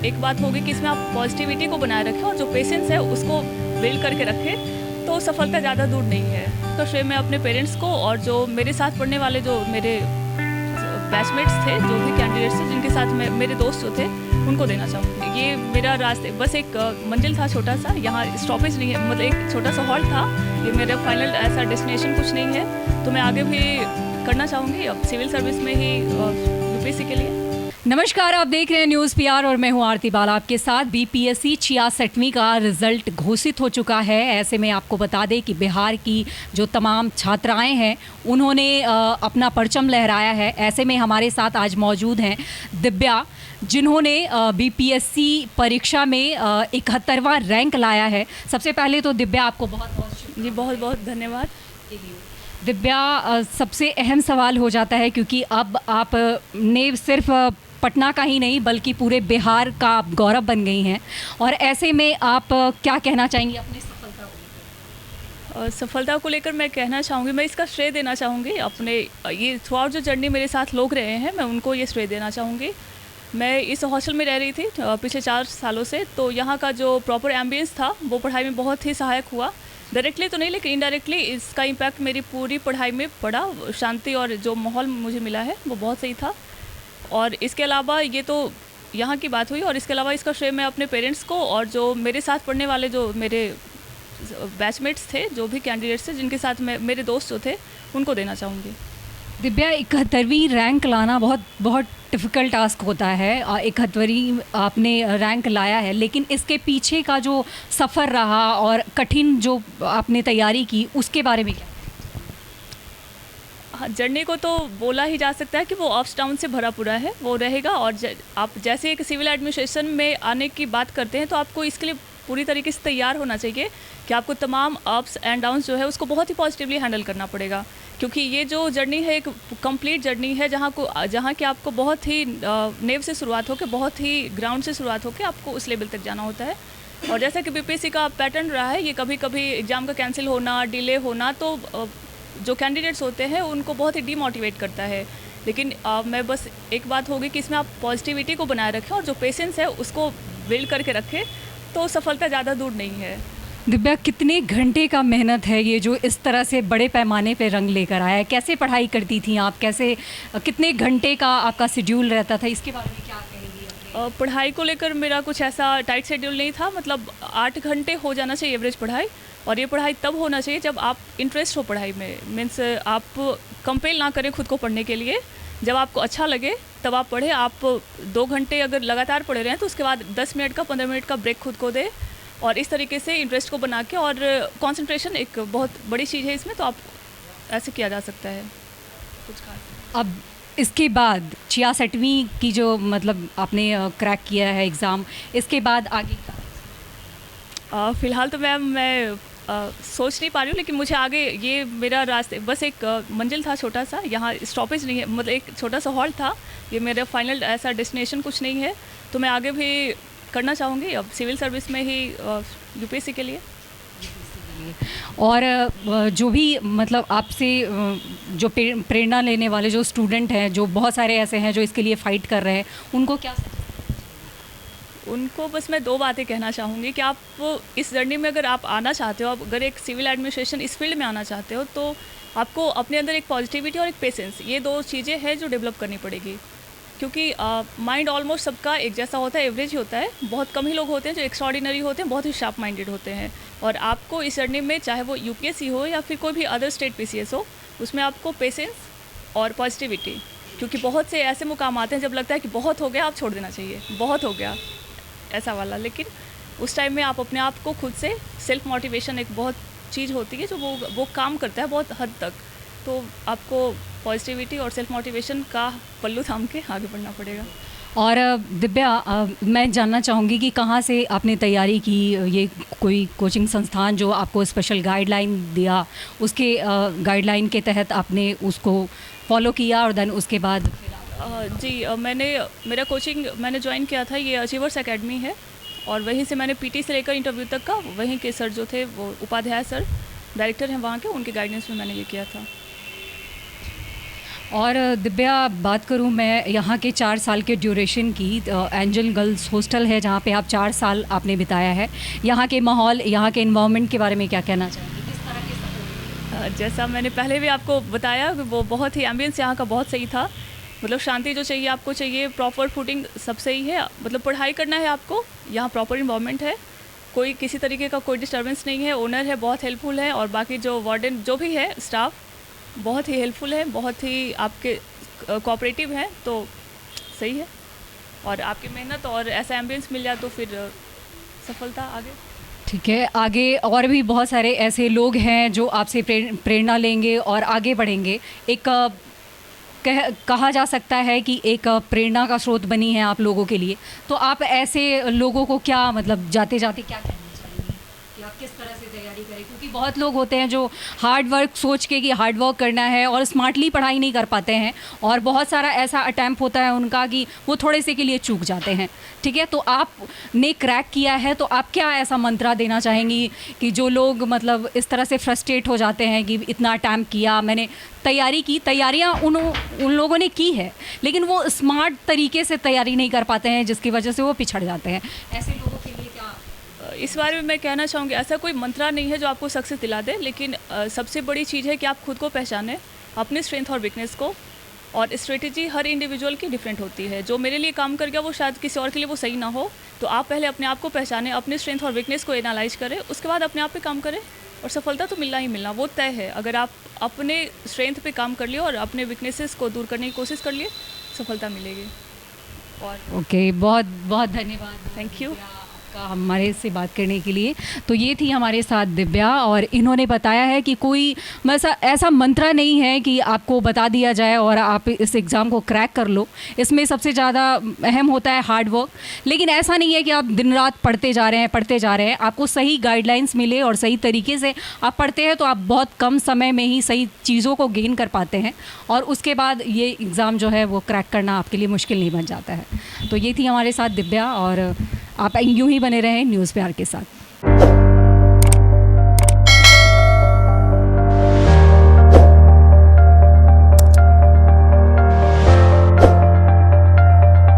एक बात होगी कि इसमें आप पॉजिटिविटी को बनाए रखें और जो पेशेंस है उसको बिल्ड करके रखें, तो सफलता ज़्यादा दूर नहीं है। तो श्रेय मैं अपने पेरेंट्स को और जो मेरे साथ पढ़ने वाले जो मेरे बैचमेट्स थे, जो भी कैंडिडेट्स थे जिनके साथ मेरे दोस्त जो थे, उनको देना चाहूँगी। ये मेरा रास्ते बस एक मंजिल था छोटा सा, यहाँ स्टॉपेज नहीं है, मतलब एक छोटा सा हॉल्ट था। ये मेरा फाइनल ऐसा डेस्टिनेशन कुछ नहीं है। तो मैं आगे भी करना चाहूँगी अब सिविल सर्विस में ही यूपीएससी के लिए। नमस्कार, आप देख रहे हैं न्यूज़ पीआर और मैं हूं आरती बाला आपके साथ। बीपीएससी 66वीं का रिजल्ट घोषित हो चुका है। ऐसे में आपको बता दें कि बिहार की जो तमाम छात्राएं हैं उन्होंने अपना परचम लहराया है। ऐसे में हमारे साथ आज मौजूद हैं दिव्या, जिन्होंने बीपीएससी परीक्षा में 71वां रैंक लाया है। सबसे पहले तो दिव्या आपको बहुत बहुत जी बहुत बहुत धन्यवाद। दिव्या, सबसे अहम सवाल हो जाता है क्योंकि अब आपने सिर्फ पटना का ही नहीं बल्कि पूरे बिहार का आप गौरव बन गई हैं, और ऐसे में आप क्या कहना चाहेंगी अपनी सफलता को? सफलता को लेकर मैं कहना चाहूँगी, मैं इसका श्रेय देना चाहूँगी अपने ये थ्रू आउट जो जर्नी मेरे साथ लोग रहे हैं, मैं उनको ये श्रेय देना चाहूँगी। मैं इस हॉस्टल में रह रही थी पिछले 4 सालों से, तो यहाँ का जो प्रॉपर एम्बियंस था वो पढ़ाई में बहुत ही सहायक हुआ। डायरेक्टली तो नहीं लेकिन इनडायरेक्टली इसका इम्पैक्ट मेरी पूरी पढ़ाई में पड़ा। शांति और जो माहौल मुझे मिला है वो बहुत सही था। और इसके अलावा ये तो यहाँ की बात हुई, और इसके अलावा इसका श्रेय मैं अपने पेरेंट्स को और जो मेरे साथ पढ़ने वाले जो मेरे बैचमेट्स थे, जो भी कैंडिडेट्स थे जिनके साथ मेरे दोस्त जो थे, उनको देना चाहूँगी। दिव्या, 71वीं रैंक लाना बहुत डिफ़िकल्ट टास्क होता है। 71वीं आपने रैंक लाया है, लेकिन इसके पीछे का जो सफ़र रहा और कठिन जो आपने तैयारी की, उसके बारे में क्या? हाँ, जर्नी को तो बोला ही जा सकता है कि वो अप्स डाउन से भरा पूरा है, वो रहेगा। और आप जैसे एक सिविल एडमिनिस्ट्रेशन में आने की बात करते हैं तो आपको इसके लिए पूरी तरीके से तैयार होना चाहिए कि आपको तमाम अप्स एंड डाउन्स जो है उसको बहुत ही पॉजिटिवली हैंडल करना पड़ेगा। क्योंकि ये जो जर्नी है एक कंप्लीट जर्नी है, जहाँ कि आपको बहुत ही नेव से शुरुआत होकर, बहुत ही ग्राउंड से शुरुआत होकर आपको उस लेवल तक जाना होता है। और जैसा कि बीपीएससी का पैटर्न रहा है, ये कभी कभी एग्ज़ाम का कैंसिल होना, डिले होना, तो जो कैंडिडेट्स होते हैं उनको बहुत ही डीमोटिवेट करता है। लेकिन मैं बस एक बात होगी कि इसमें आप पॉजिटिविटी को बनाए रखें और जो पेशेंस है उसको बिल्ड करके रखें, तो सफलता ज़्यादा दूर नहीं है। दिव्या, कितने घंटे का मेहनत है ये जो इस तरह से बड़े पैमाने पे रंग लेकर आया है? कैसे पढ़ाई करती थी आप? कैसे कितने घंटे का आपका शेड्यूल रहता था? इसके बारे में क्या कहेंगी? पढ़ाई को लेकर मेरा कुछ ऐसा टाइट शेड्यूल नहीं था। मतलब 8 घंटे हो जाना चाहिए एवरेज पढ़ाई, और ये पढ़ाई तब होना चाहिए जब आप इंटरेस्ट हो पढ़ाई में। मीन्स आप कंपेल ना करें खुद को पढ़ने के लिए, जब आपको अच्छा लगे तब आप पढ़ें। आप 2 घंटे अगर लगातार पढ़े रहें तो उसके बाद 10 मिनट का 15 मिनट का ब्रेक खुद को दें, और इस तरीके से इंटरेस्ट को बना के, और कंसंट्रेशन एक बहुत बड़ी चीज़ है इसमें, तो आप ऐसे किया जा सकता है कुछ खास। अब इसके बाद 66वीं की जो मतलब आपने क्रैक किया है एग्ज़ाम, इसके बाद आगे का? फ़िलहाल तो मैं सोच नहीं पा रही हूँ, लेकिन मुझे आगे ये मेरा रास्ते बस एक मंजिल था छोटा सा, यहाँ स्टॉपेज नहीं है, मतलब एक छोटा सा हॉल्ट था। ये मेरा फाइनल ऐसा डेस्टिनेशन कुछ नहीं है। तो मैं आगे भी करना चाहूँगी अब सिविल सर्विस में ही यूपीएससी के लिए। और जो भी मतलब आपसे जो प्रेरणा लेने वाले जो स्टूडेंट हैं, जो बहुत सारे ऐसे हैं जो इसके लिए फ़ाइट कर रहे हैं, उनको क्या? उनको बस मैं 2 बातें कहना चाहूँगी कि आप इस जर्नी में अगर आप आना चाहते हो, अगर एक सिविल एडमिनिस्ट्रेशन इस फील्ड में आना चाहते हो, तो आपको अपने अंदर एक पॉजिटिविटी और एक पेशेंस, ये 2 चीज़ें हैं जो डेवलप करनी पड़ेगी। क्योंकि माइंड ऑलमोस्ट सबका एक जैसा होता है, एवरेज ही होता है। बहुत कम ही लोग होते हैं जो एक्स्ट्राऑर्डिनरी होते हैं, बहुत ही शार्प माइंडेड होते हैं। और आपको इस जर्नी में, चाहे वो यूपीएससी हो या फिर कोई भी अदर स्टेट पीसीएस हो, उसमें आपको पेशेंस और पॉजिटिविटी, क्योंकि बहुत से ऐसे मुकाम आते हैं जब लगता है कि बहुत हो गया, आप छोड़ देना चाहिए, बहुत हो गया ऐसा वाला। लेकिन उस टाइम में आप अपने आप को खुद से सेल्फ मोटिवेशन एक बहुत चीज़ होती है जो वो काम करता है बहुत हद तक। तो आपको पॉजिटिविटी और सेल्फ मोटिवेशन का पल्लू थाम के आगे बढ़ना पड़ेगा। और दिव्या, मैं जानना चाहूँगी कि कहाँ से आपने तैयारी की? ये कोई कोचिंग संस्थान जो आपको स्पेशल गाइडलाइन दिया, उसके गाइडलाइन के तहत आपने उसको फॉलो किया, और देन उसके बाद? मेरा कोचिंग मैंने ज्वाइन किया था, ये अचीवर्स एकेडमी है, और वहीं से मैंने पीटी से लेकर इंटरव्यू तक का वहीं के सर जो थे, वो उपाध्याय सर डायरेक्टर हैं वहाँ के, उनके गाइडेंस में मैंने ये किया था। और दिव्या, बात करूं मैं यहाँ के 4 साल के ड्यूरेशन की, एंजल गर्ल्स हॉस्टल है जहाँ पे आप 4 साल आपने बिताया है, यहाँ के माहौल, यहाँ के इन्वायरमेंट के बारे में क्या कहना चाहेंगे? किस तरह के जैसा मैंने पहले भी आपको बताया कि वो बहुत ही एम्बियंस यहाँ का बहुत सही था। मतलब शांति जो चाहिए आपको चाहिए, प्रॉपर फूडिंग सब सही है। मतलब पढ़ाई करना है आपको, यहाँ प्रॉपर इन्वायरमेंट है, कोई किसी तरीके का कोई डिस्टर्बेंस नहीं है। ओनर है बहुत हेल्पफुल है, और बाकी जो वार्डन जो भी है स्टाफ बहुत ही हेल्पफुल है, बहुत ही आपके कोऑपरेटिव है, तो सही है। और आपकी मेहनत और ऐसा एम्बियंस मिल जाए तो फिर सफलता आगे। ठीक है, आगे और भी बहुत सारे ऐसे लोग हैं जो आपसे प्रेरणा लेंगे और आगे बढ़ेंगे। एक कहा जा सकता है कि एक प्रेरणा का स्रोत बनी है आप लोगों के लिए, तो आप ऐसे लोगों को क्या, मतलब जाते जाते क्या कहना चाहेंगे कि आप किस तरह से तैयारी करें? क्योंकि बहुत लोग होते हैं जो हार्ड वर्क सोच के कि हार्ड वर्क करना है और स्मार्टली पढ़ाई नहीं कर पाते हैं, और बहुत सारा ऐसा अटैम्प्ट होता है उनका कि वो थोड़े से के लिए चूक जाते हैं। ठीक है, तो आपने क्रैक किया है, तो आप क्या ऐसा मंत्रा देना चाहेंगी कि जो लोग मतलब इस तरह से फ्रस्ट्रेट हो जाते हैं कि इतना अटैम्प्ट किया, मैंने तैयारी की, तैयारियाँ उन लोगों ने की है, लेकिन वो स्मार्ट तरीके से तैयारी नहीं कर पाते हैं, जिसकी वजह से वो पिछड़ जाते हैं, ऐसे लोगों के लिए क्या? इस बारे में मैं कहना चाहूँगी, ऐसा कोई मंत्रा नहीं है जो आपको सक्सेस दिला दे, लेकिन सबसे बड़ी चीज़ है कि आप खुद को पहचानें, अपने स्ट्रेंथ और वीकनेस को। और स्ट्रेटजी हर इंडिविजुअल की डिफरेंट होती है, जो मेरे लिए काम कर गया वो शायद किसी और के लिए वो सही ना हो। तो आप पहले अपने आप को पहचानें, अपने स्ट्रेंथ और वीकनेस को एनालाइज करें, उसके बाद अपने आप पे काम करें, और सफलता तो मिलना ही मिलना, वो तय है। अगर आप अपने स्ट्रेंथ पे काम कर लिए और अपने वीकनेसेस को दूर करने की कोशिश कर लिए, सफलता मिलेगी। और ओके, बहुत बहुत धन्यवाद, थैंक यू आपका हमारे से बात करने के लिए। तो ये थी हमारे साथ दिव्या, और इन्होंने बताया है कि कोई ऐसा मंत्रा नहीं है कि आपको बता दिया जाए और आप इस एग्ज़ाम को क्रैक कर लो। इसमें सबसे ज़्यादा अहम होता है हार्ड वर्क, लेकिन ऐसा नहीं है कि आप दिन रात पढ़ते जा रहे हैं। आपको सही गाइडलाइंस मिले और सही तरीके से आप पढ़ते हैं तो आप बहुत कम समय में ही सही चीज़ों को गेन कर पाते हैं, और उसके बाद ये एग्ज़ाम जो है वो क्रैक करना आपके लिए मुश्किल नहीं बन जाता है। तो ये थी हमारे साथ दिव्या, और आप यूँ ही बने रहें न्यूज़ प्यार के साथ।